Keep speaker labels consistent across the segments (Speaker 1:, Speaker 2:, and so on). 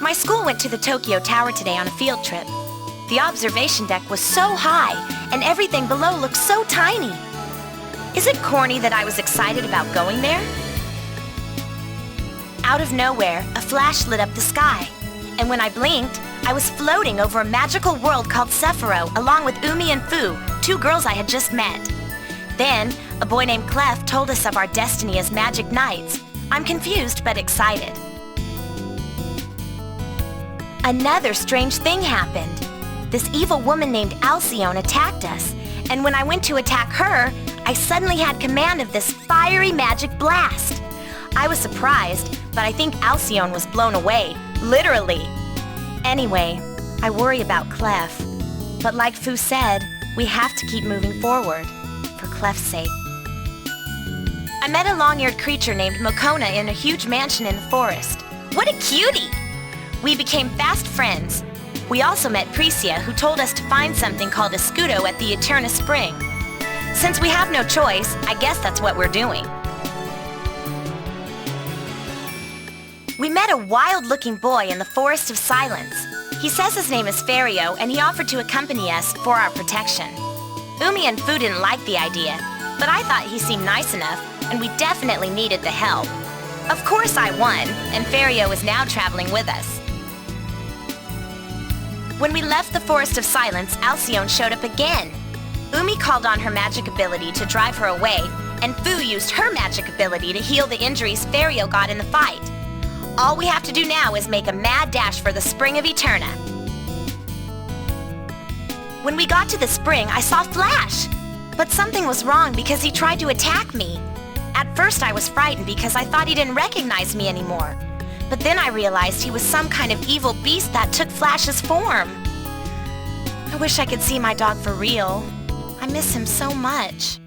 Speaker 1: My school went to the Tokyo Tower today on a field trip. The observation deck was so high, and everything below looked so tiny. Is it corny that I was excited about going there? Out of nowhere, a flash lit up the sky, and when I blinked, I was floating over a magical world called Sephiroth, along with Umi and Fu, two girls I had just met. Then, a boy named Clef told us of our destiny as magic knights. I'm confused but excited. Another strange thing happened. This evil woman named Alcyone attacked us, and when I went to attack her, I suddenly had command of this fiery magic blast. I was surprised, but I think Alcyone was blown away, literally. Anyway, I worry about Clef, but like Fu said, we have to keep moving forward, for Clef's sake. I met a long-eared creature named Mokona in a huge mansion in the forest. What a cutie! We became fast friends. We also met Prisia, who told us to find something called a scudo at the Eterna Spring. Since we have no choice, I guess that's what we're doing. We met a wild-looking boy in the Forest of Silence. He says his name is Fario, and he offered to accompany us for our protection. Umi and Fu didn't like the idea, but I thought he seemed nice enough, and we definitely needed the help. Of course I won, and Fario is now traveling with us. When we left the Forest of Silence, Alcyone showed up again. Umi called on her magic ability to drive her away, and Fu used her magic ability to heal the injuries Fario got in the fight. All we have to do now is make a mad dash for the Spring of Eterna. When we got to the spring, I saw Flash, but something was wrong because he tried to attack me. At first I was frightened because I thought he didn't recognize me anymore. But then I realized he was some kind of evil beast that took Flash's form. I wish I could see my dog for real. I miss him so much.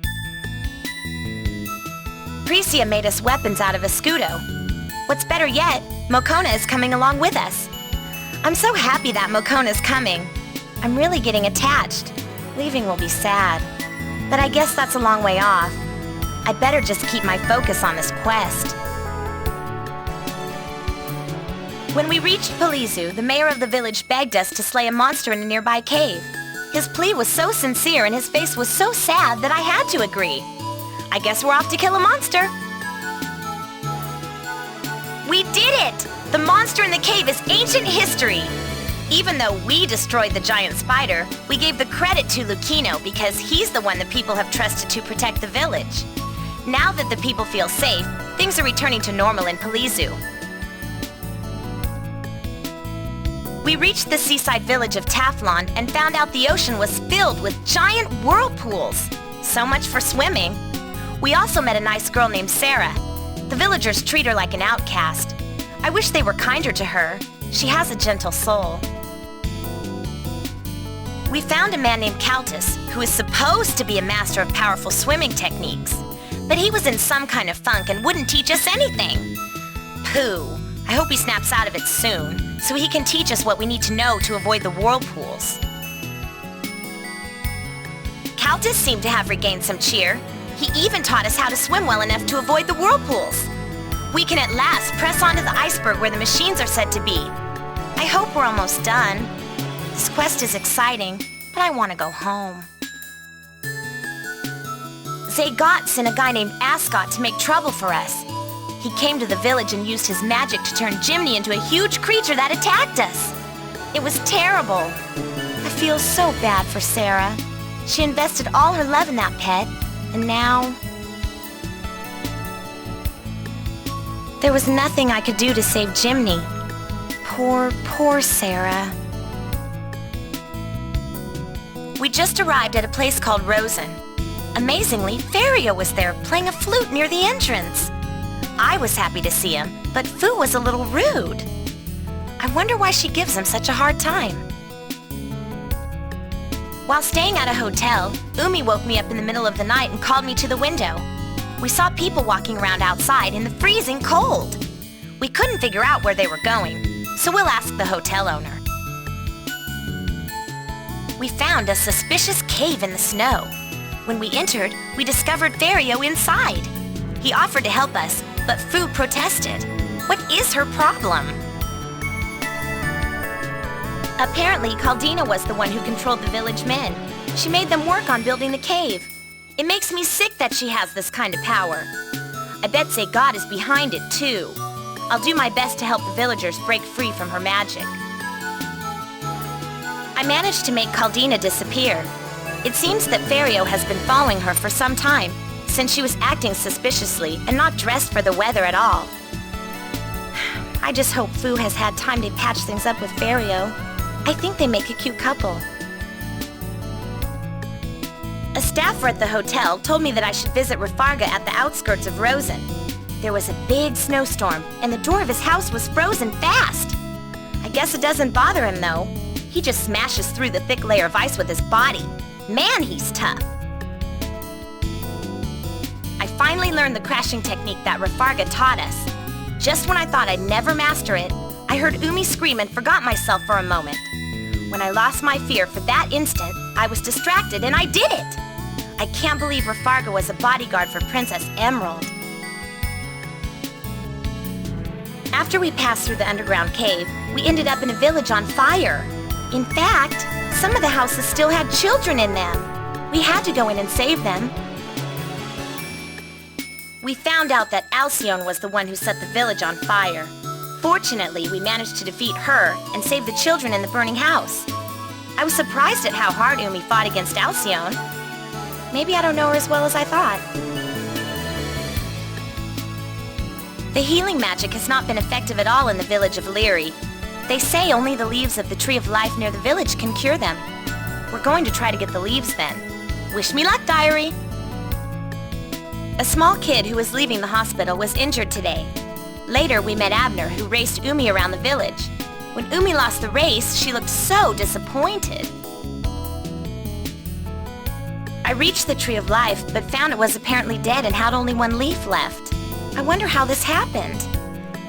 Speaker 1: Prisia made us weapons out of a scudo. What's better yet, Mokona is coming along with us. I'm so happy that Mokona is coming. I'm really getting attached. Leaving will be sad. But I guess that's a long way off. I'd better just keep my focus on this quest. When we reached Palizu, the mayor of the village begged us to slay a monster in a nearby cave. His plea was so sincere and his face was so sad that I had to agree. I guess we're off to kill a monster. We did it! The monster in the cave is ancient history. Even though we destroyed the giant spider, we gave the credit to Lucchino because he's the one the people have trusted to protect the village. Now that the people feel safe, things are returning to normal in Palizu. We reached the seaside village of Taflond and found out the ocean was filled with giant whirlpools. So much for swimming. We also met a nice girl named Sarah. The villagers treat her like an outcast. I wish they were kinder to her. She has a gentle soul. We found a man named Caltus, who is supposed to be a master of powerful swimming techniques. But he was in some kind of funk and wouldn't teach us anything. Pooh. I hope he snaps out of it soon, so he can teach us what we need to know to avoid the whirlpools. Caltus seemed to have regained some cheer. He even taught us how to swim well enough to avoid the whirlpools. We can at last press onto the iceberg where the machines are said to be. I hope we're almost done. This quest is exciting, but I want to go home. Zagot sent a guy named Ascot to make trouble for us. He came to the village and used his magic to turn Jimny into a huge creature that attacked us. It was terrible. I feel so bad for Sarah. She invested all her love in that pet, and now... There was nothing I could do to save Jimny. Poor Sarah. We just arrived at a place called Rosen. Amazingly, Fario was there playing a flute near the entrance. I was happy to see him, but Fu was a little rude. I wonder why she gives him such a hard time. While staying at a hotel, Umi woke me up in the middle of the night and called me to the window. We saw people walking around outside in the freezing cold. We couldn't figure out where they were going, so we'll ask the hotel owner. We found a suspicious cave in the snow. When we entered, we discovered Fario inside. He offered to help us, but Fu protested. What is her problem? Apparently, Caldina was the one who controlled the village men. She made them work on building the cave. It makes me sick that she has this kind of power. I bet say God is behind it, too. I'll do my best to help the villagers break free from her magic. I managed to make Caldina disappear. It seems that Fario has been following her for some time, since she was acting suspiciously and not dressed for the weather at all. I just hope Fu has had time to patch things up with Fario. I think they make a cute couple. A staffer at the hotel told me that I should visit Rafarga at the outskirts of Rosen. There was a big snowstorm, and the door of his house was frozen fast. I guess it doesn't bother him, though. He just smashes through the thick layer of ice with his body. Man, he's tough. I finally learned the crashing technique that Rafarga taught us. Just when I thought I'd never master it, I heard Umi scream and forgot myself for a moment. When I lost my fear for that instant, I was distracted and I did it! I can't believe Rafarga was a bodyguard for Princess Emerald. After we passed through the underground cave, we ended up in a village on fire. In fact, some of the houses still had children in them. We had to go in and save them. We found out that Alcyone was the one who set the village on fire. Fortunately, we managed to defeat her and save the children in the burning house. I was surprised at how hard Umi fought against Alcyone. Maybe I don't know her as well as I thought. The healing magic has not been effective at all in the village of Leary. They say only the leaves of the Tree of Life near the village can cure them. We're going to try to get the leaves then. Wish me luck, diary! A small kid who was leaving the hospital was injured today. Later, we met Abner, who raced Umi around the village. When Umi lost the race, she looked so disappointed. I reached the Tree of Life, but found it was apparently dead and had only one leaf left. I wonder how this happened.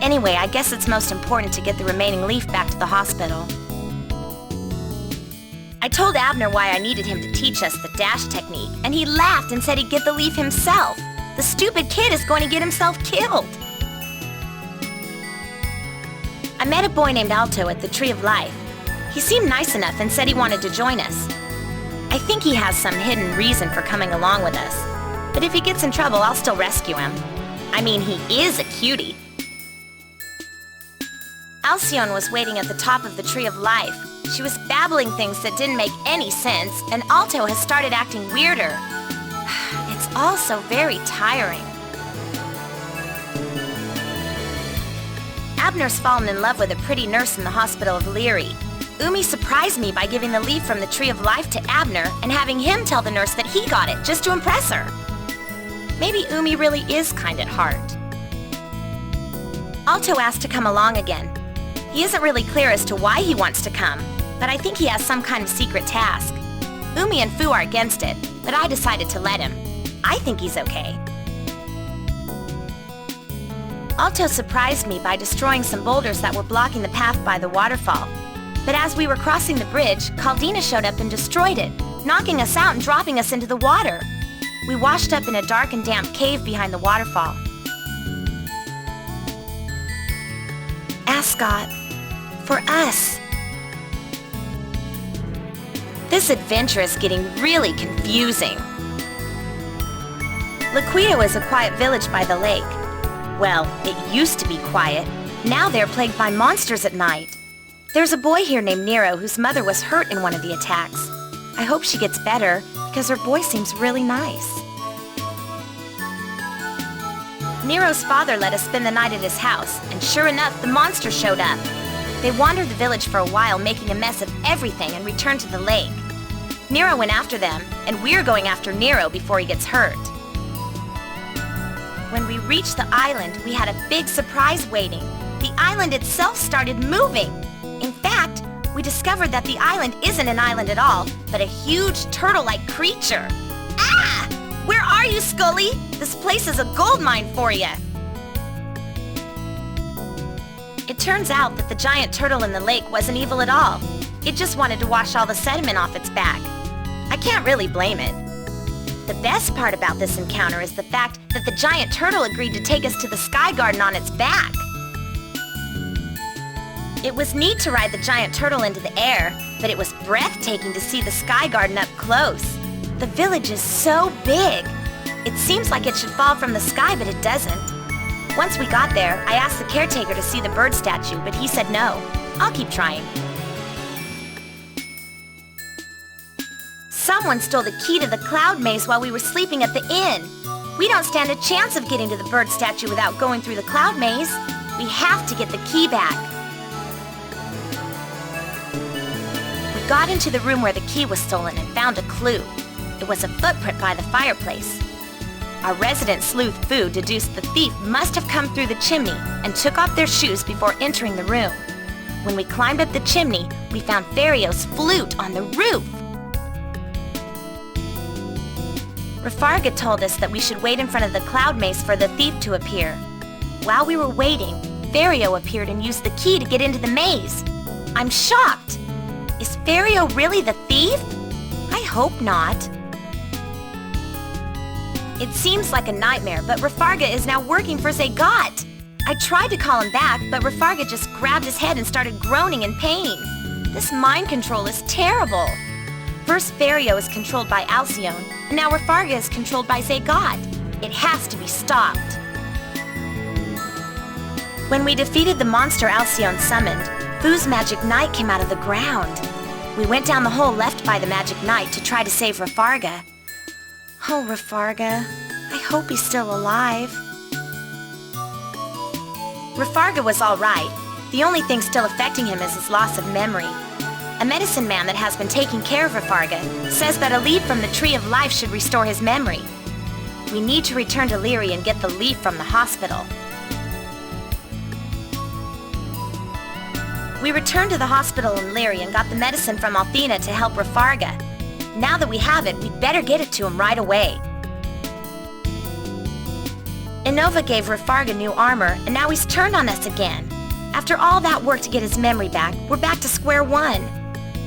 Speaker 1: Anyway, I guess it's most important to get the remaining leaf back to the hospital. I told Abner why I needed him to teach us the dash technique, and he laughed and said he'd get the leaf himself. The stupid kid is going to get himself killed. I met a boy named Alto at the Tree of Life. He seemed nice enough and said he wanted to join us. I think he has some hidden reason for coming along with us. But if he gets in trouble, I'll still rescue him. I mean, he is a cutie. Alcyone was waiting at the top of the Tree of Life. She was babbling things that didn't make any sense, and Alto has started acting weirder. It's all so very tiring. Abner's fallen in love with a pretty nurse in the hospital of Leary. Umi surprised me by giving the leaf from the Tree of Life to Abner and having him tell the nurse that he got it just to impress her. Maybe Umi really is kind at heart. Alto asked to come along again. He isn't really clear as to why he wants to come, but I think he has some kind of secret task. Umi and Fu are against it, but I decided to let him. I think he's okay. Alto surprised me by destroying some boulders that were blocking the path by the waterfall. But as we were crossing the bridge, Caldina showed up and destroyed it, knocking us out and dropping us into the water. We washed up in a dark and damp cave behind the waterfall. Ascot, for us. This adventure is getting really confusing. Liquido is a quiet village by the lake. Well, it used to be quiet. Now they're plagued by monsters at night. There's a boy here named Nero whose mother was hurt in one of the attacks. I hope she gets better, because her boy seems really nice. Nero's father let us spend the night at his house, and sure enough, the monster showed up. They wandered the village for a while, making a mess of everything, and returned to the lake. Nero went after them, and we're going after Nero before he gets hurt. When we reached the island, we had a big surprise waiting. The island itself started moving. In fact, we discovered that the island isn't an island at all, but a huge turtle-like creature. Ah! Where are you, Scully? This place is a gold mine for you. It turns out that the giant turtle in the lake wasn't evil at all. It just wanted to wash all the sediment off its back. I can't really blame it. The best part about this encounter is the fact that the giant turtle agreed to take us to the Sky Garden on its back. It was neat to ride the giant turtle into the air, but it was breathtaking to see the Sky Garden up close. The village is so big. It seems like it should fall from the sky, but it doesn't. Once we got there, I asked the caretaker to see the bird statue, but he said no. I'll keep trying. Someone stole the key to the cloud maze while we were sleeping at the inn. We don't stand a chance of getting to the bird statue without going through the cloud maze. We have to get the key back. We got into the room where the key was stolen and found a clue. It was a footprint by the fireplace. Our resident sleuth Fu deduced the thief must have come through the chimney and took off their shoes before entering the room. When we climbed up the chimney, we found Ferrio's flute on the roof. Rafarga told us that we should wait in front of the cloud maze for the thief to appear. While we were waiting, Ferio appeared and used the key to get into the maze. I'm shocked! Is Ferio really the thief? I hope not. It seems like a nightmare, but Rafarga is now working for Zagat. I tried to call him back, but Rafarga just grabbed his head and started groaning in pain. This mind control is terrible. First Ferio is controlled by Alcyone, and now Rafarga is controlled by Zagat. It has to be stopped. When we defeated the monster Alcyone summoned, Fu's magic knight came out of the ground. We went down the hole left by the magic knight to try to save Rafarga. Oh, Rafarga, I hope he's still alive. Rafarga was all right. The only thing still affecting him is his loss of memory. A medicine man that has been taking care of Rafarga says that a leaf from the Tree of Life should restore his memory. We need to return to Lyri and get the leaf from the hospital. We returned to the hospital in Lyri and got the medicine from Althena to help Rafarga. Now that we have it, we'd better get it to him right away. Innova gave Rafarga new armor, and now he's turned on us again. After all that work to get his memory back, we're back to square one.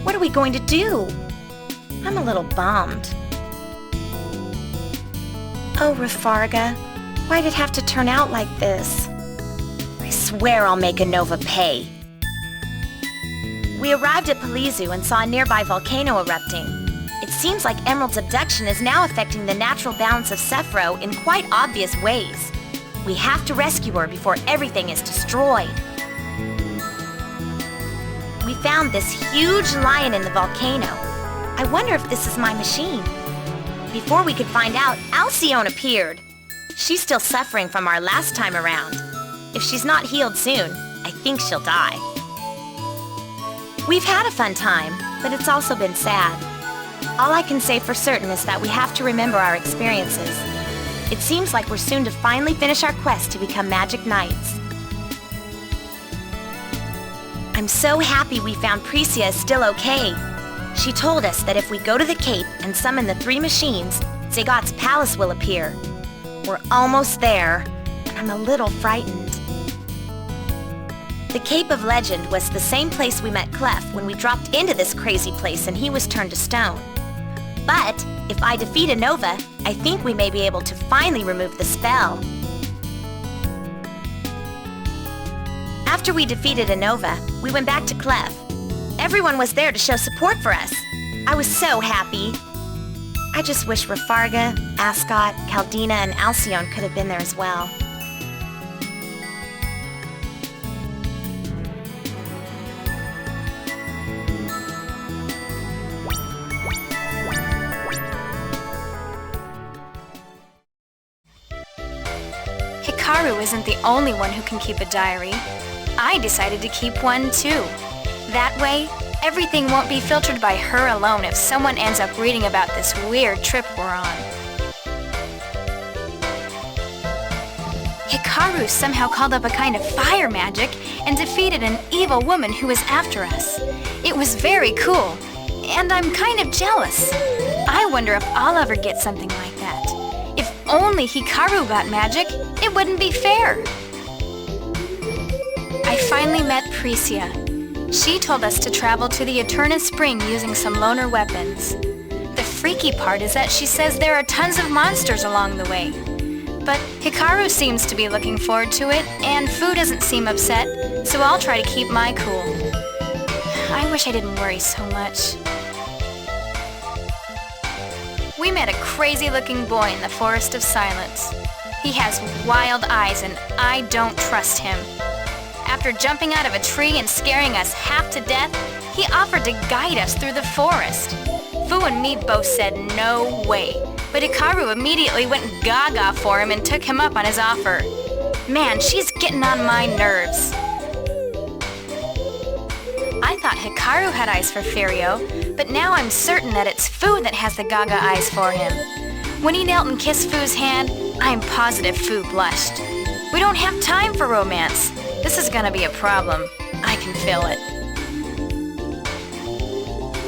Speaker 1: What are we going to do? I'm a little bummed. Oh, Rafarga, why'd it have to turn out like this? I swear I'll make Innova pay. We arrived at Palizu and saw a nearby volcano erupting. It seems like Emerald's abduction is now affecting the natural balance of Sephiroth in quite obvious ways. We have to rescue her before everything is destroyed. We found this huge lion in the volcano. I wonder if this is my machine. Before we could find out, Alcyone appeared. She's still suffering from our last time around. If she's not healed soon, I think she'll die. We've had a fun time, but it's also been sad. All I can say for certain is that we have to remember our experiences. It seems like we're soon to finally finish our quest to become Magic Knights. I'm so happy we found Precia is still okay. She told us that if we go to the Cape and summon the 3 machines, Zagat's palace will appear. We're almost there, and I'm a little frightened. The Cape of Legend was the same place we met Clef when we dropped into this crazy place and he was turned to stone. But if I defeat Innova, I think we may be able to finally remove the spell. After we defeated Innova, we went back to Clef. Everyone was there to show support for us. I was so happy. I just wish Rafarga, Ascot, Caldina, and Alcyone could have been there as well.
Speaker 2: Hikaru isn't the only one who can keep a diary. I decided to keep one too. That way, everything won't be filtered by her alone if someone ends up reading about this weird trip we're on. Hikaru somehow called up a kind of fire magic and defeated an evil woman who was after us. It was very cool, and I'm kind of jealous. I wonder if I'll ever get something like that. If only Hikaru got magic, it wouldn't be fair. I finally met Precia. She told us to travel to the Eterna Spring using some loner weapons. The freaky part is that she says there are tons of monsters along the way. But Hikaru seems to be looking forward to it, and Fu doesn't seem upset, so I'll try to keep my cool. I wish I didn't worry so much. We met a crazy-looking boy in the Forest of Silence. He has wild eyes and I don't trust him. After jumping out of a tree and scaring us half to death, he offered to guide us through the forest. Fu and me both said no way, but Hikaru immediately went gaga for him and took him up on his offer. Man, she's getting on my nerves. I thought Hikaru had eyes for Ferio, but now I'm certain that it's Fu that has the gaga eyes for him. When he knelt and kissed Fu's hand, I'm positive Fu blushed. We don't have time for romance. This is gonna be a problem. I can feel it.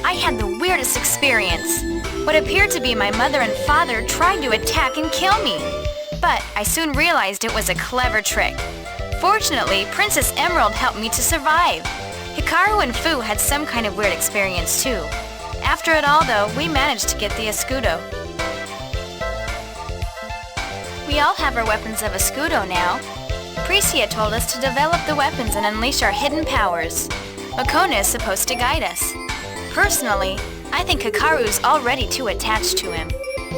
Speaker 2: I had the weirdest experience. What appeared to be my mother and father tried to attack and kill me. But I soon realized it was a clever trick. Fortunately, Princess Emerald helped me to survive. Hikaru and Fu had some kind of weird experience too. After it all though, we managed to get the escudo. We all have our weapons of escudo now. Pricia told us to develop the weapons and unleash our hidden powers. Makona is supposed to guide us. Personally, I think Hikaru's already too attached to him.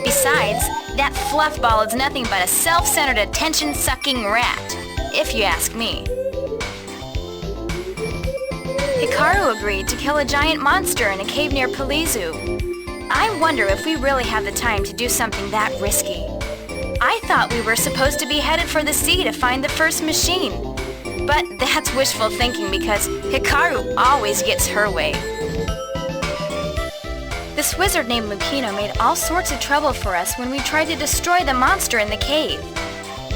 Speaker 2: Besides, that fluffball is nothing but a self-centered attention-sucking rat, if you ask me. Hikaru agreed to kill a giant monster in a cave near Palizu. I wonder if we really have the time to do something that risky. I thought we were supposed to be headed for the sea to find the first machine. But that's wishful thinking because Hikaru always gets her way. This wizard named Lucino made all sorts of trouble for us when we tried to destroy the monster in the cave.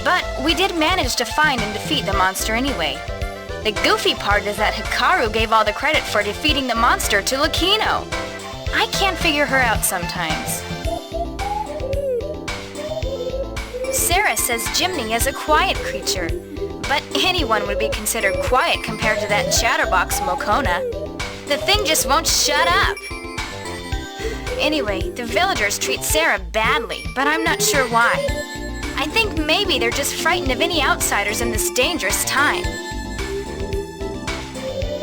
Speaker 2: But we did manage to find and defeat the monster anyway. The goofy part is that Hikaru gave all the credit for defeating the monster to Lucino. I can't figure her out sometimes. Sarah says Jimny is a quiet creature, but anyone would be considered quiet compared to that chatterbox Mokona. The thing just won't shut up. Anyway, the villagers treat Sarah badly, but I'm not sure why. I think maybe they're just frightened of any outsiders in this dangerous time.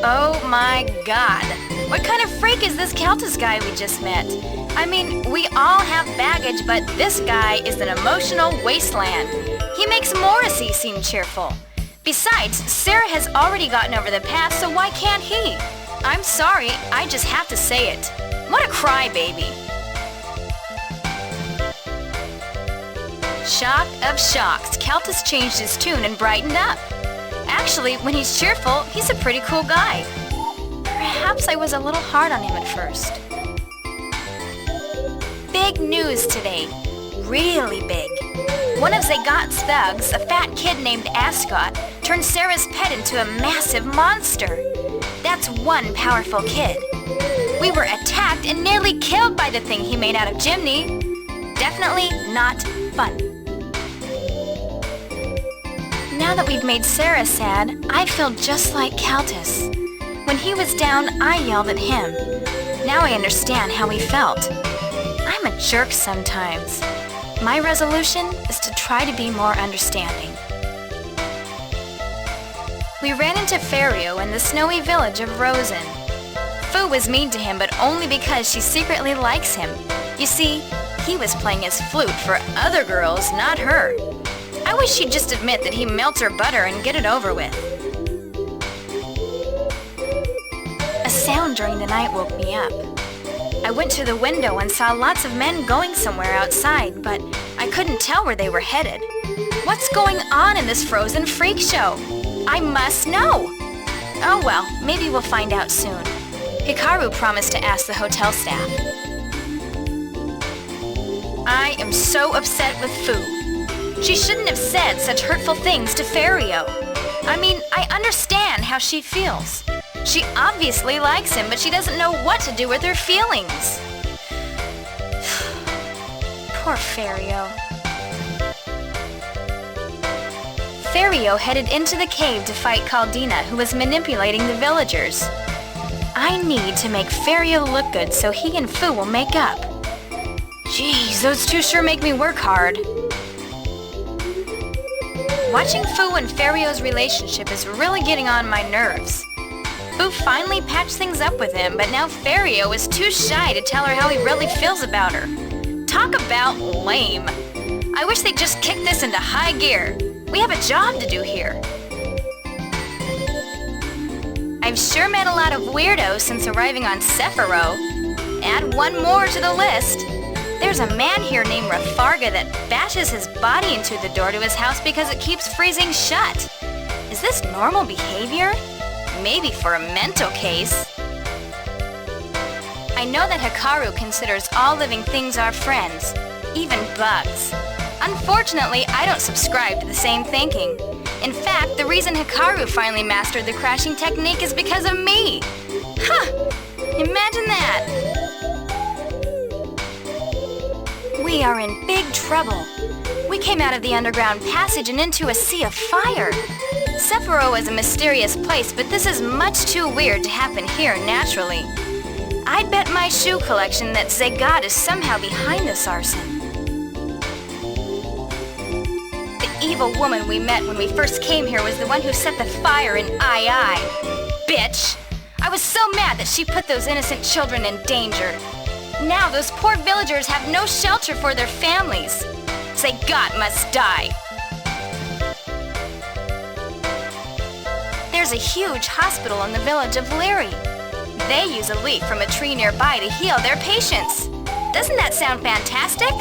Speaker 2: Oh my god, what kind of freak is this Keltis guy we just met? I mean, we all have baggage, but this guy is an emotional wasteland. He makes Morrissey seem cheerful. Besides, Sarah has already gotten over the past, so why can't he? I'm sorry, I just have to say it. What a crybaby. Shock of shocks, Keltis changed his tune and brightened up. Actually, when he's cheerful, he's a pretty cool guy. Perhaps I was a little hard on him at first. Big news today. Really big. One of Zagat's thugs, a fat kid named Ascot, turned Sarah's pet into a massive monster. That's one powerful kid. We were attacked and nearly killed by the thing he made out of Jimny. Definitely not fun. Now that we've made Sarah sad, I feel just like Keltis. When he was down, I yelled at him. Now I understand how he felt. I'm a jerk sometimes. My resolution is to try to be more understanding. We ran into Ferio in the snowy village of Rosen. Fu was mean to him, but only because she secretly likes him. You see, he was playing his flute for other girls, not her. I wish she'd just admit that he melts her butter and get it over with. A sound during the night woke me up. I went to the window and saw lots of men going somewhere outside, but I couldn't tell where they were headed. What's going on in this frozen freak show? I must know! Oh well, maybe we'll find out soon. Hikaru promised to ask the hotel staff. I am so upset with Fu. She shouldn't have said such hurtful things to Ferio. I mean, I understand how she feels. She obviously likes him, but she doesn't know what to do with her feelings. Poor Ferio. Ferio headed into the cave to fight Caldina, who was manipulating the villagers. I need to make Ferio look good so he and Fu will make up. Jeez, those two sure make me work hard. Watching Fu and Ferrio's relationship is really getting on my nerves. Fu finally patched things up with him, but now Ferrio is too shy to tell her how he really feels about her. Talk about lame. I wish they'd just kick this into high gear. We have a job to do here. I've sure met a lot of weirdos since arriving on Sephiroth. Add one more to the list. There's a man here named Rafarga that bashes his body into the door to his house because it keeps freezing shut. Is this normal behavior? Maybe for a mental case. I know that Hikaru considers all living things our friends, even bugs. Unfortunately, I don't subscribe to the same thinking. In fact, the reason Hikaru finally mastered the crashing technique is because of me. Huh! Imagine that! We are in big trouble. We came out of the underground passage and into a sea of fire. Sephiroth is a mysterious place, but this is much too weird to happen here naturally. I'd bet my shoe collection that Zegad is somehow behind this arson. The evil woman we met when we first came here was the one who set the fire in Ai. Bitch! I was so mad that she put those innocent children in danger. Now those poor villagers have no shelter for their families. Zegad must die. There's a huge hospital in the village of Lyri. They use a leaf from a tree nearby to heal their patients. Doesn't that sound fantastic?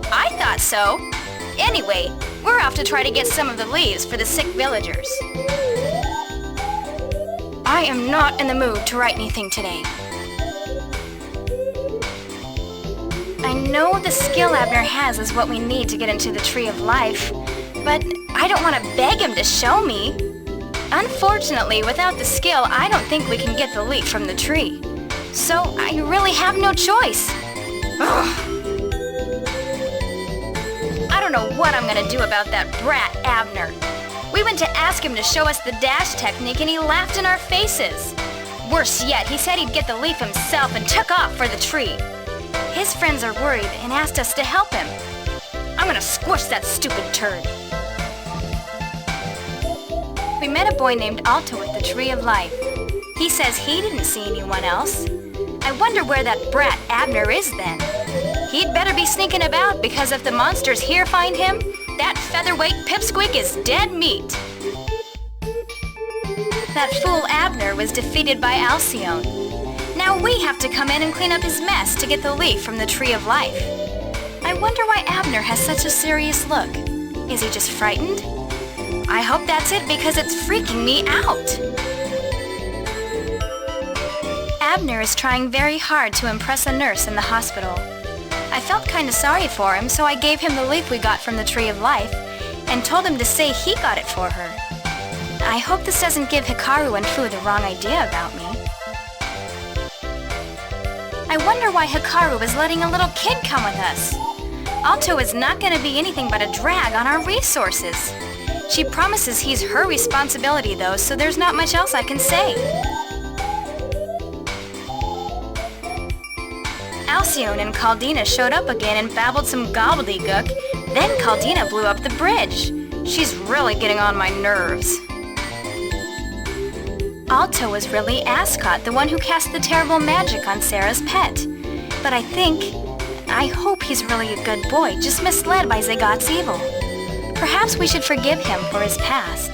Speaker 2: I thought so. Anyway, we're off to try to get some of the leaves for the sick villagers. I am not in the mood to write anything today. I know the skill Abner has is what we need to get into the Tree of Life, but I don't want to beg him to show me. Unfortunately, without the skill, I don't think we can get the leaf from the tree. So I really have no choice. Ugh. I don't know what I'm gonna do about that brat Abner. We went to ask him to show us the dash technique and he laughed in our faces. Worse yet, he said he'd get the leaf himself and took off for the tree. His friends are worried and asked us to help him. I'm gonna squish that stupid turd. We met a boy named Alto at the Tree of Life. He says he didn't see anyone else. I wonder where that brat Abner is then. He'd better be sneaking about because if the monsters here find him, that featherweight pipsqueak is dead meat. That fool Abner was defeated by Alcyone. Now we have to come in and clean up his mess to get the leaf from the Tree of Life. I wonder why Abner has such a serious look. Is he just frightened? I hope that's it because it's freaking me out. Abner is trying very hard to impress a nurse in the hospital. I felt kind of sorry for him, so I gave him the leaf we got from the Tree of Life and told him to say he got it for her. I hope this doesn't give Hikaru and Fu the wrong idea about me. I wonder why Hikaru is letting a little kid come with us. Alto is not going to be anything but a drag on our resources. She promises he's her responsibility though, so there's not much else I can say. Alcyone and Caldina showed up again and babbled some gobbledygook. Then Caldina blew up the bridge. She's really getting on my nerves. Alto was really Ascot, the one who cast the terrible magic on Sarah's pet. But I hope he's really a good boy, just misled by Zegat's evil. Perhaps we should forgive him for his past.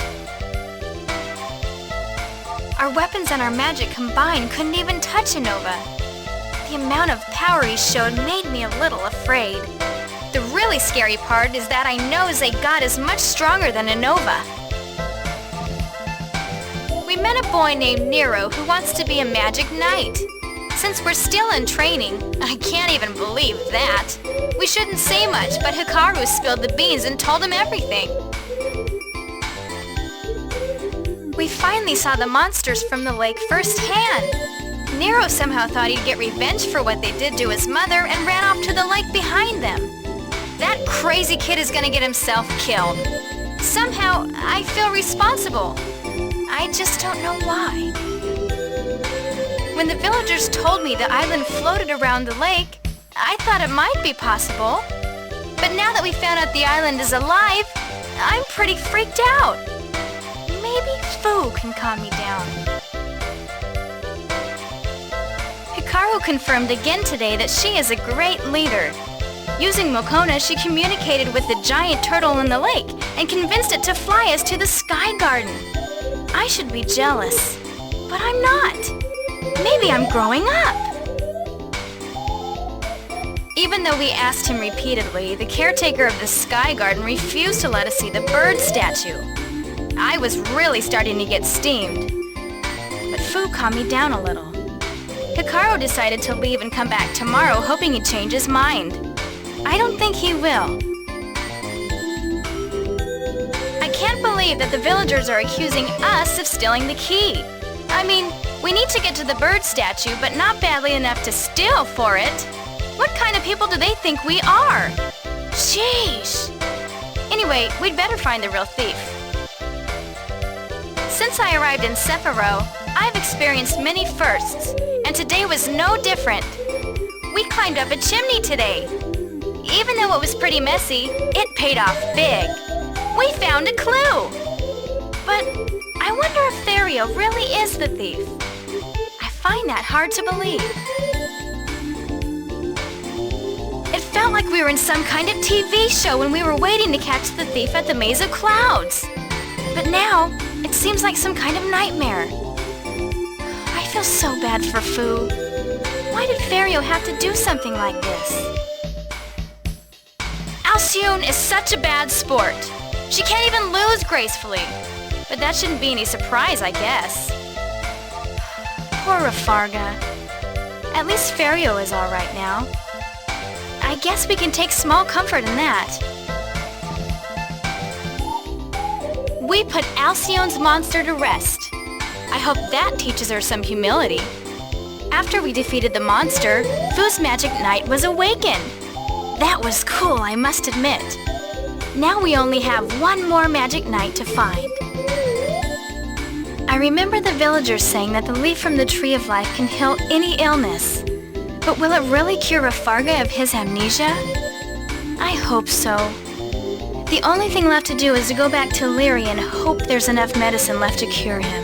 Speaker 2: Our weapons and our magic combined couldn't even touch Unova. The amount of power he showed made me a little afraid. The really scary part is that I know Zegat is much stronger than Unova. We met a boy named Nero who wants to be a magic knight. Since we're still in training, I can't even believe that. We shouldn't say much, but Hikaru spilled the beans and told him everything. We finally saw the monsters from the lake firsthand. Nero somehow thought he'd get revenge for what they did to his mother and ran off to the lake behind them. That crazy kid is gonna get himself killed. Somehow, I feel responsible. I just don't know why. When the villagers told me the island floated around the lake, I thought it might be possible. But now that we found out the island is alive, I'm pretty freaked out. Maybe Fu can calm me down. Hikaru confirmed again today that she is a great leader. Using Mokona, she communicated with the giant turtle in the lake and convinced it to fly us to the Sky Garden. I should be jealous, but I'm not. Maybe I'm growing up. Even though we asked him repeatedly, the caretaker of the Sky Garden refused to let us see the bird statue. I was really starting to get steamed. But Fu calmed me down a little. Hikaru decided to leave and come back tomorrow, hoping he'd change his mind. I don't think he will. I can't believe that the villagers are accusing us of stealing the key. I mean, we need to get to the bird statue, but not badly enough to steal for it. What kind of people do they think we are? Sheesh. Anyway, we'd better find the real thief. Since I arrived in Sephiroth, I've experienced many firsts, and today was no different. We climbed up a chimney today. Even though it was pretty messy, it paid off big. We found a clue. But I wonder if Fario really is the thief. I find that hard to believe. It felt like we were in some kind of TV show when we were waiting to catch the thief at the Maze of Clouds. But now, it seems like some kind of nightmare. I feel so bad for Fu. Why did Fario have to do something like this? Alcyone is such a bad sport. She can't even lose gracefully. But that shouldn't be any surprise, I guess. Poor Rafarga. At least Fario is all right now. I guess we can take small comfort in that. We put Alcyone's monster to rest. I hope that teaches her some humility. After we defeated the monster, Fu's Magic Knight was awakened. That was cool, I must admit. Now we only have one more Magic Knight to find. I remember the villagers saying that the leaf from the Tree of Life can heal any illness. But will it really cure Rafarga of his amnesia? I hope so. The only thing left to do is to go back to Lyria and hope there's enough medicine left to cure him.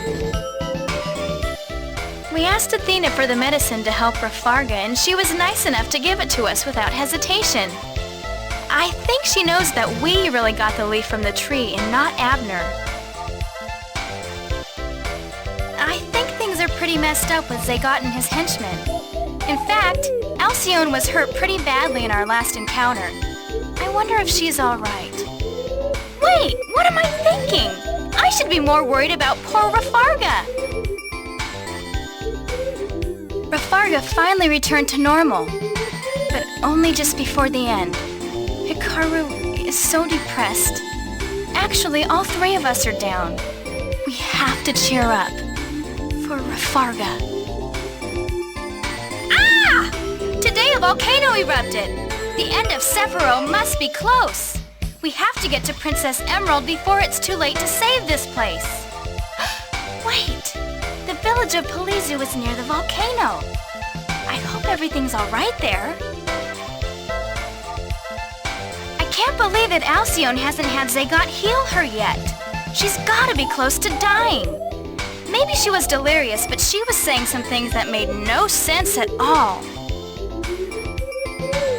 Speaker 2: We asked Athena for the medicine to help Rafarga, and she was nice enough to give it to us without hesitation. I think she knows that we really got the leaf from the tree and not Abner. I think things are pretty messed up with Zagat and his henchmen. In fact, Alcyone was hurt pretty badly in our last encounter. I wonder if she's all right. Wait, what am I thinking? I should be more worried about poor Rafarga. Rafarga finally returned to normal, but only just before the end. Hikaru is so depressed. Actually, all three of us are down. We have to cheer up. For Rafarga. Ah! Today a volcano erupted. The end of Sephiroth must be close. We have to get to Princess Emerald before it's too late to save this place. Wait! The village of Palizu is near the volcano. I hope everything's all right there. I can't believe that Alcyone hasn't had Zagat heal her yet. She's gotta be close to dying. Maybe she was delirious, but she was saying some things that made no sense at all.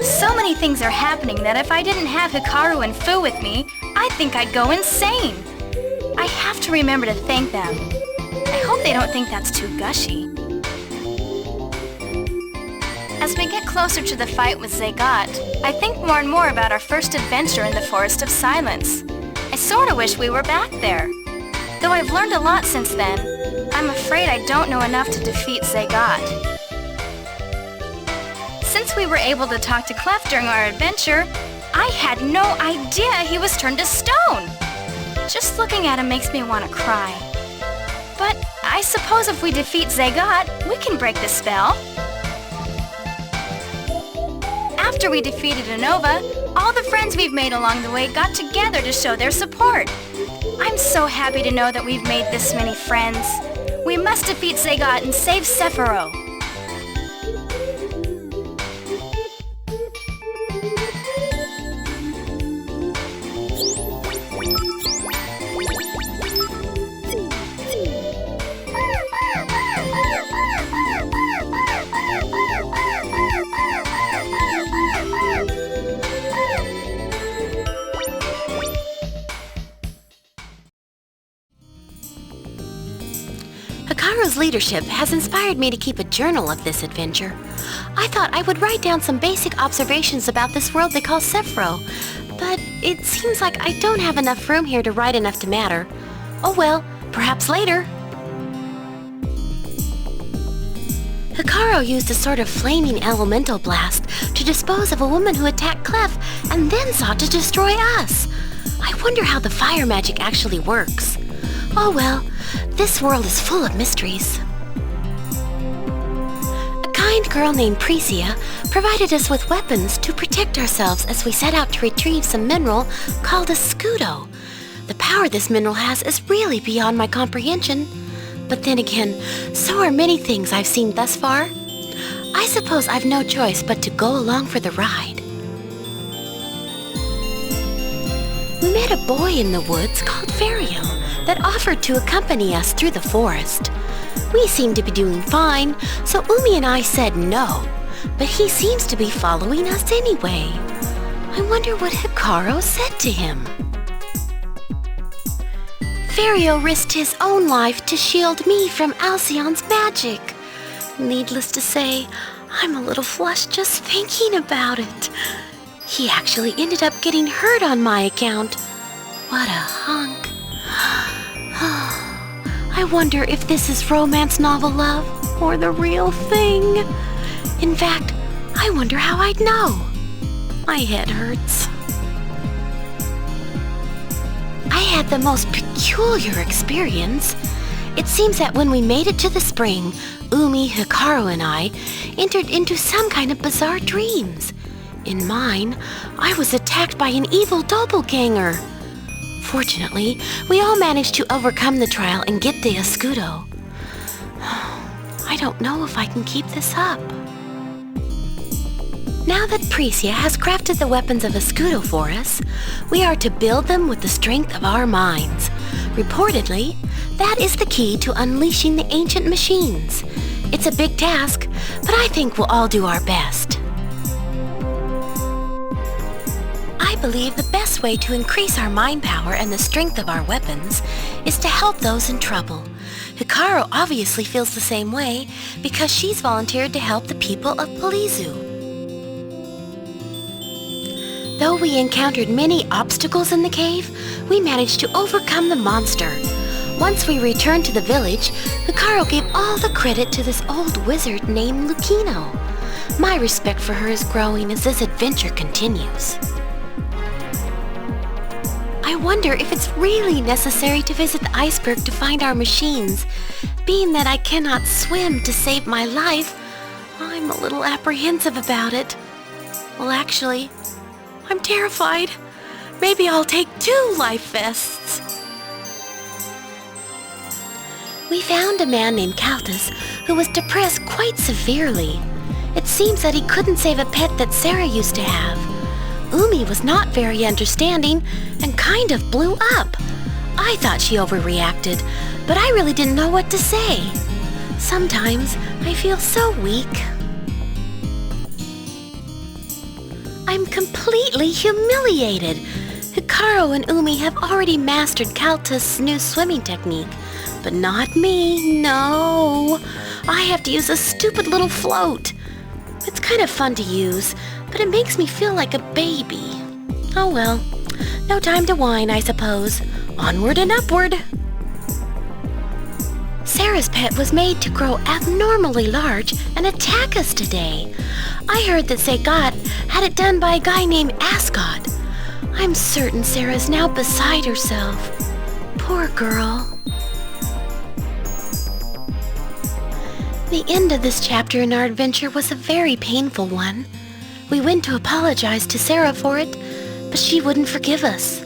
Speaker 2: So many things are happening that if I didn't have Hikaru and Fu with me, I think I'd go insane. I have to remember to thank them. I hope they don't think that's too gushy. As we get closer to the fight with Zagat, I think more and more about our first adventure in the Forest of Silence. I sorta wish we were back there. Though I've learned a lot since then, I'm afraid I don't know enough to defeat Zagat. Since we were able to talk to Clef during our adventure, I had no idea he was turned to stone. Just looking at him makes me want to cry. But I suppose if we defeat Zagat, we can break the spell. After we defeated Unova, all the friends we've made along the way got together to show their support. I'm so happy to know that we've made this many friends. We must defeat Zagat and save Sephiroth.
Speaker 3: Hikaru's leadership has inspired me to keep a journal of this adventure. I thought I would write down some basic observations about this world they call Sephro, but it seems like I don't have enough room here to write enough to matter. Oh well, perhaps later. Hikaru used a sort of flaming elemental blast to dispose of a woman who attacked Clef and then sought to destroy us. I wonder how the fire magic actually works. Oh well, this world is full of mysteries. A kind girl named Precia provided us with weapons to protect ourselves as we set out to retrieve some mineral called a scudo. The power this mineral has is really beyond my comprehension. But then again, so are many things I've seen thus far. I suppose I've no choice but to go along for the ride. We met a boy in the woods called Vario that offered to accompany us through the forest. We seemed to be doing fine, so Umi and I said no, but he seems to be following us anyway. I wonder what Hikaru said to him. Vario risked his own life to shield me from Alcyon's magic. Needless to say, I'm a little flushed just thinking about it. He actually ended up getting hurt on my account. What a hunk. I wonder if this is romance novel love or the real thing. In fact, I wonder how I'd know. My head hurts. I had the most peculiar experience. It seems that when we made it to the spring, Umi, Hikaru, and I entered into some kind of bizarre dreams. In mine, I was attacked by an evil doppelganger. Fortunately, we all managed to overcome the trial and get the escudo. I don't know if I can keep this up. Now that Precia has crafted the weapons of escudo for us, we are to build them with the strength of our minds. Reportedly, that is the key to unleashing the ancient machines. It's a big task, but I think we'll all do our best. I believe the best way to increase our mind power and the strength of our weapons is to help those in trouble. Hikaru obviously feels the same way because she's volunteered to help the people of Palizu. Though we encountered many obstacles in the cave, we managed to overcome the monster. Once we returned to the village, Hikaru gave all the credit to this old wizard named Lucino. My respect for her is growing as this adventure continues. I wonder if it's really necessary to visit the iceberg to find our machines. Being that I cannot swim to save my life, I'm a little apprehensive about it. Well, actually, I'm terrified. Maybe I'll take 2 life vests. We found a man named Kaltus who was depressed quite severely. It seems that he couldn't save a pet that Sarah used to have. Umi was not very understanding and kind of blew up. I thought she overreacted, but I really didn't know what to say. Sometimes I feel so weak. I'm completely humiliated. Hikaru and Umi have already mastered Kaltus' new swimming technique, but not me, no. I have to use a stupid little float. It's kind of fun to use, but it makes me feel like a baby. Oh well, no time to whine, I suppose. Onward and upward. Sarah's pet was made to grow abnormally large and attack us today. I heard that Sega had it done by a guy named Ascot. I'm certain Sarah's now beside herself. Poor girl. The end of this chapter in our adventure was a very painful one. We went to apologize to Sarah for it, but she wouldn't forgive us.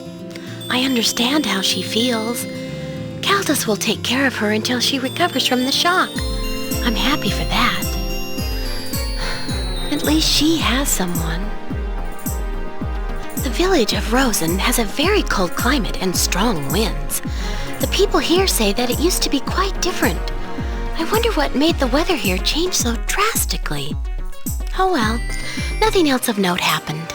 Speaker 3: I understand how she feels. Kaltus will take care of her until she recovers from the shock. I'm happy for that. At least she has someone. The village of Rosen has a very cold climate and strong winds. The people here say that it used to be quite different. I wonder what made the weather here change so drastically. Oh well, nothing else of note happened.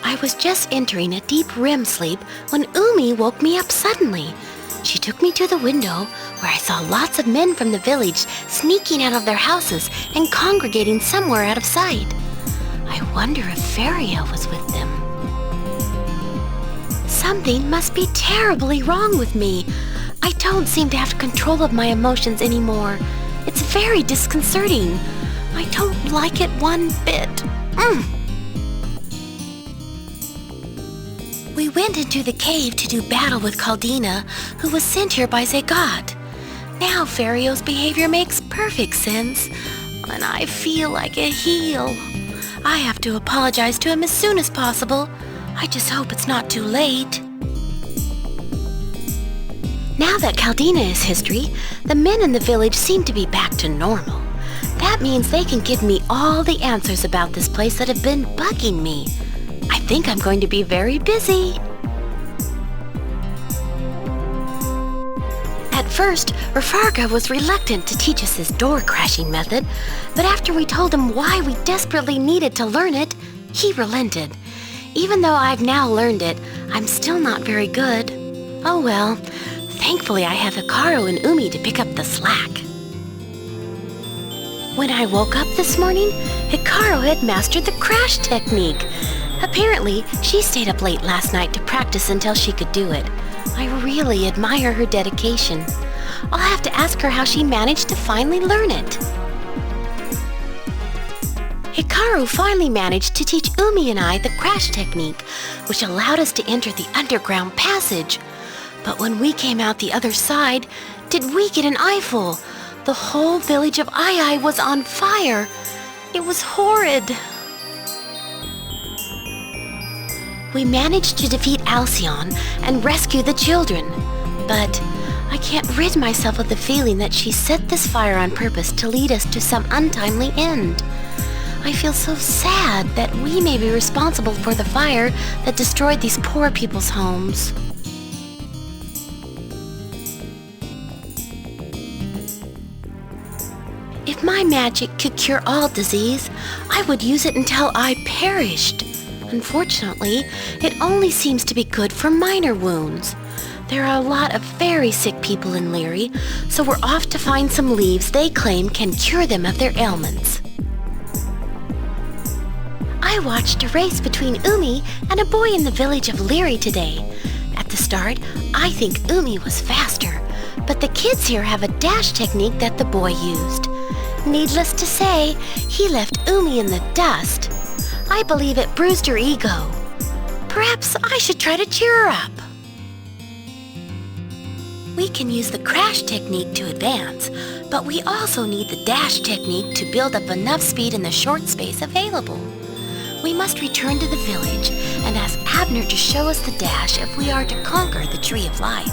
Speaker 3: I was just entering a deep REM sleep when Umi woke me up suddenly. She took me to the window where I saw lots of men from the village sneaking out of their houses and congregating somewhere out of sight. I wonder if Faria was with them. Something must be terribly wrong with me. I don't seem to have control of my emotions anymore. It's very disconcerting. I don't like it one bit. We went into the cave to do battle with Caldina, who was sent here by Zagat. Now Fario's behavior makes perfect sense, and I feel like a heel. I have to apologize to him as soon as possible. I just hope it's not too late. Now that Caldina is history, the men in the village seem to be back to normal. That means they can give me all the answers about this place that have been bugging me. I think I'm going to be very busy. At first, Rafarga was reluctant to teach us his door crashing method, but after we told him why we desperately needed to learn it, he relented. Even though I've now learned it, I'm still not very good. Oh well, thankfully I have Hikaru and Umi to pick up the slack. When I woke up this morning, Hikaru had mastered the crash technique. Apparently, she stayed up late last night to practice until she could do it. I really admire her dedication. I'll have to ask her how she managed to finally learn it. Hikaru finally managed to teach Umi and I the crash technique, which allowed us to enter the underground passage. But when we came out the other side, did we get an eyeful? The whole village of Ai was on fire. It was horrid. We managed to defeat Alcyon and rescue the children, but I can't rid myself of the feeling that she set this fire on purpose to lead us to some untimely end. I feel so sad that we may be responsible for the fire that destroyed these poor people's homes. If my magic could cure all disease, I would use it until I perished. Unfortunately, it only seems to be good for minor wounds. There are a lot of very sick people in Leary, so we're off to find some leaves they claim can cure them of their ailments. I watched a race between Umi and a boy in the village of Leary today. At the start, I think Umi was faster, but the kids here have a dash technique that the boy used. Needless to say, he left Umi in the dust. I believe it bruised her ego. Perhaps I should try to cheer her up. We can use the crash technique to advance, but we also need the dash technique to build up enough speed in the short space available. We must return to the village and ask Abner to show us the dash if we are to conquer the Tree of Life.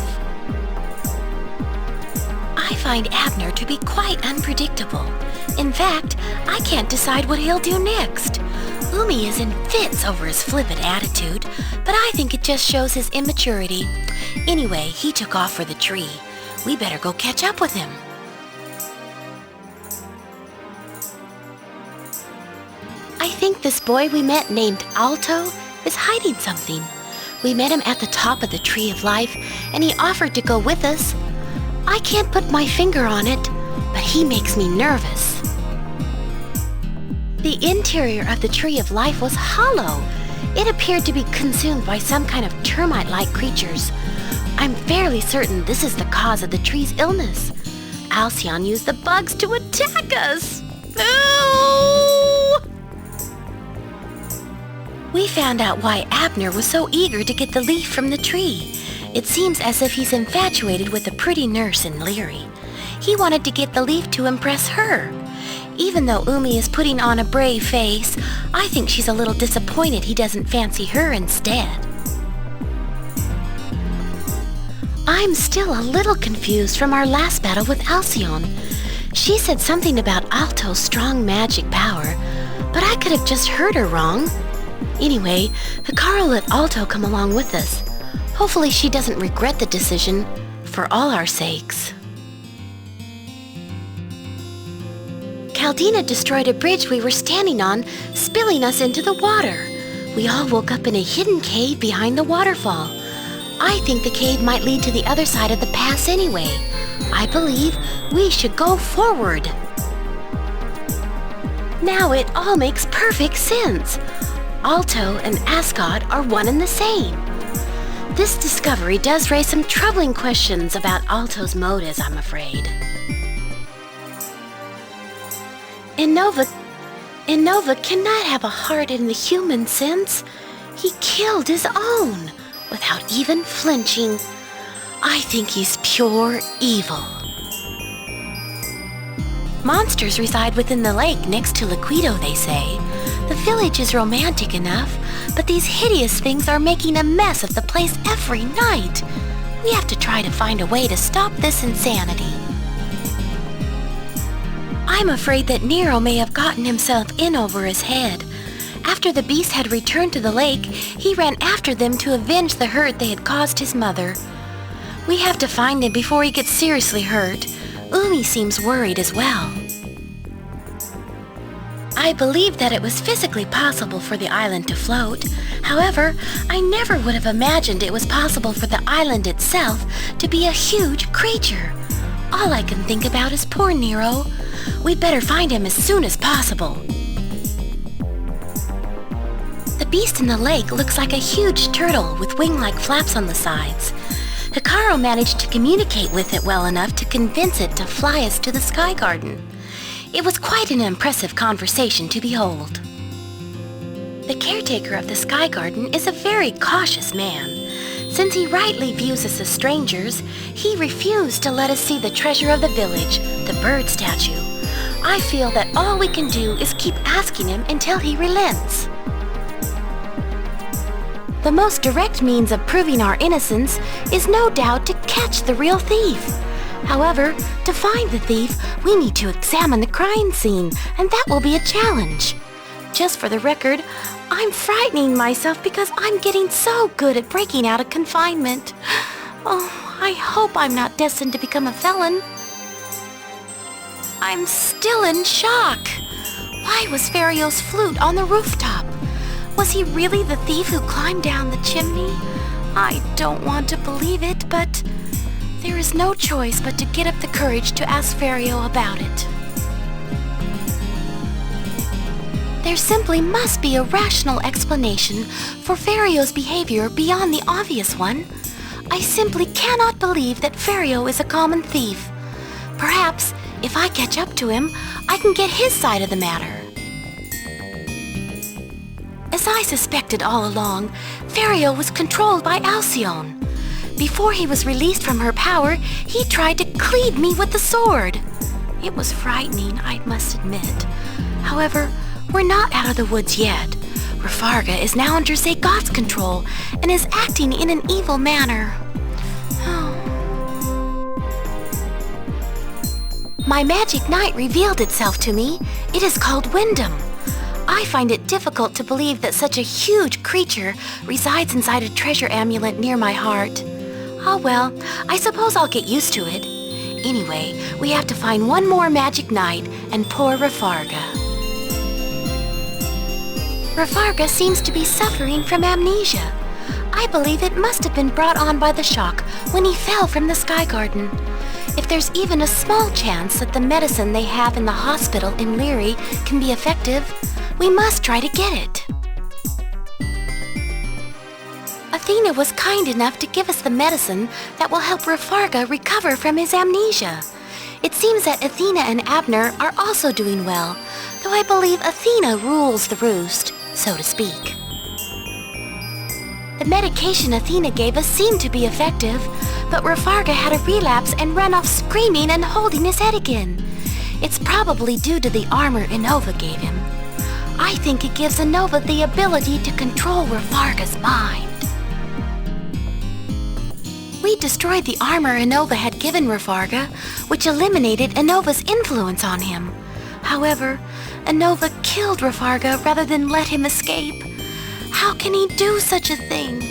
Speaker 3: I find Abner to be quite unpredictable. In fact, I can't decide what he'll do next. Umi is in fits over his flippant attitude, but I think it just shows his immaturity. Anyway, he took off for the tree. We better go catch up with him. I think this boy we met named Alto is hiding something. We met him at the top of the Tree of Life, and he offered to go with us. I can't put my finger on it, but he makes me nervous. The interior of the Tree of Life was hollow. It appeared to be consumed by some kind of termite-like creatures. I'm fairly certain this is the cause of the tree's illness. Alcyon used the bugs to attack us. No! We found out why Abner was so eager to get the leaf from the tree. It seems as if he's infatuated with a pretty nurse in Leary. He wanted to get the leaf to impress her. Even though Umi is putting on a brave face, I think she's a little disappointed he doesn't fancy her instead. I'm still a little confused from our last battle with Alcyon. She said something about Alto's strong magic power, but I could have just heard her wrong. Anyway, Hikaru let Alto come along with us. Hopefully she doesn't regret the decision, for all our sakes. Caldina destroyed a bridge we were standing on, spilling us into the water. We all woke up in a hidden cave behind the waterfall. I think the cave might lead to the other side of the pass anyway. I believe we should go forward. Now it all makes perfect sense. Alto and Ascot are one and the same. This discovery does raise some troubling questions about Alto's motives, I'm afraid. Innova cannot have a heart in the human sense. He killed his own without even flinching. I think he's pure evil. Monsters reside within the lake next to Liquido, they say. The village is romantic enough, but these hideous things are making a mess of the place every night. We have to try to find a way to stop this insanity. I'm afraid that Nero may have gotten himself in over his head. After the beast had returned to the lake, he ran after them to avenge the hurt they had caused his mother. We have to find him before he gets seriously hurt. Umi seems worried as well. I believe that it was physically possible for the island to float. However, I never would have imagined it was possible for the island itself to be a huge creature. All I can think about is poor Nero. We'd better find him as soon as possible. The beast in the lake looks like a huge turtle with wing-like flaps on the sides. Hikaru managed to communicate with it well enough to convince it to fly us to the Sky Garden. It was quite an impressive conversation to behold. The caretaker of the Sky Garden is a very cautious man. Since he rightly views us as strangers, he refused to let us see the treasure of the village, the bird statue. I feel that all we can do is keep asking him until he relents. The most direct means of proving our innocence is no doubt to catch the real thief. However, to find the thief, we need to examine the crime scene, and that will be a challenge. Just for the record, I'm frightening myself because I'm getting so good at breaking out of confinement. Oh, I hope I'm not destined to become a felon. I'm still in shock. Why was Ferrio's flute on the rooftop? Was he really the thief who climbed down the chimney? I don't want to believe it, but there is no choice but to get up the courage to ask Ferrio about it. There simply must be a rational explanation for Ferrio's behavior beyond the obvious one. I simply cannot believe that Ferrio is a common thief. Perhaps, if I catch up to him, I can get his side of the matter. As I suspected all along, Ferrio was controlled by Alcyone. Before he was released from her power, he tried to cleave me with the sword. It was frightening, I must admit. However, we're not out of the woods yet. Rafarga is now under Zagoth's control and is acting in an evil manner. My magic knight revealed itself to me. It is called Wyndham. I find it difficult to believe that such a huge creature resides inside a treasure amulet near my heart. Oh well, I suppose I'll get used to it. Anyway, we have to find one more magic knight and poor Rafarga. Rafarga seems to be suffering from amnesia. I believe it must have been brought on by the shock when he fell from the Sky Garden. If there's even a small chance that the medicine they have in the hospital in Leary can be effective, we must try to get it. Athena was kind enough to give us the medicine that will help Rafarga recover from his amnesia. It seems that Athena and Abner are also doing well, though I believe Athena rules the roost, so to speak. The medication Athena gave us seemed to be effective, but Rafarga had a relapse and ran off screaming and holding his head again. It's probably due to the armor Innova gave him. I think it gives Innova the ability to control Rafarga's mind. We destroyed the armor Innova had given Rafarga, which eliminated Innova's influence on him. However, Innova killed Rafarga rather than let him escape. How can he do such a thing?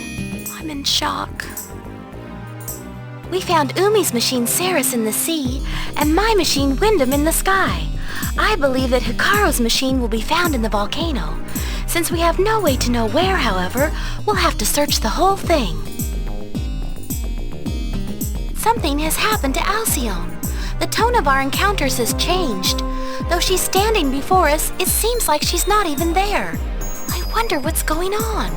Speaker 3: I'm in shock. We found Umi's machine Ceres in the sea, and my machine Wyndham in the sky. I believe that Hikaru's machine will be found in the volcano. Since we have no way to know where, however, we'll have to search the whole thing. something has happened to Alcyone. The tone of our encounters has changed. Though she's standing before us, it seems like she's not even there. I wonder what's going on.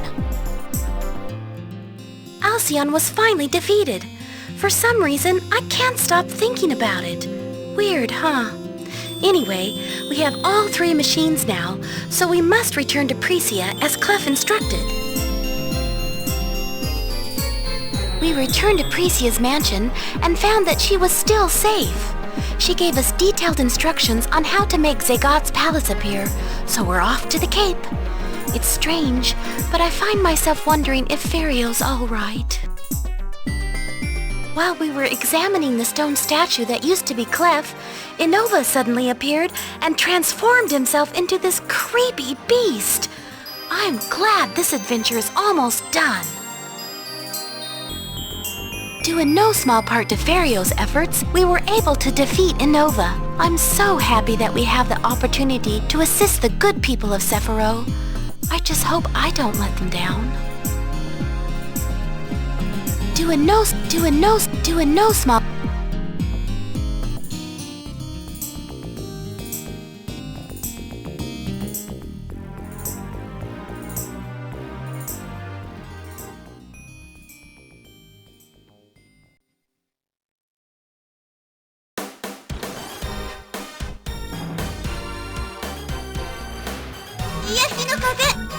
Speaker 3: Alcyone was finally defeated. For some reason, I can't stop thinking about it. Weird, huh? Anyway, we have all 3 machines now, so we must return to Precia as Clef instructed. We returned to Precia's mansion and found that she was still safe. She gave us detailed instructions on how to make Zagat's palace appear, so we're off to the Cape. It's strange, but I find myself wondering if Ferrio's all right. While we were examining the stone statue that used to be Clef, Innova suddenly appeared and transformed himself into this creepy beast. I'm glad this adventure is almost done. Due in no small part to Ferrio's efforts, we were able to defeat Innova. I'm so happy that we have the opportunity to assist the good people of Sephiroth. I just hope I don't let them down. Due in no small...
Speaker 1: 癒しの風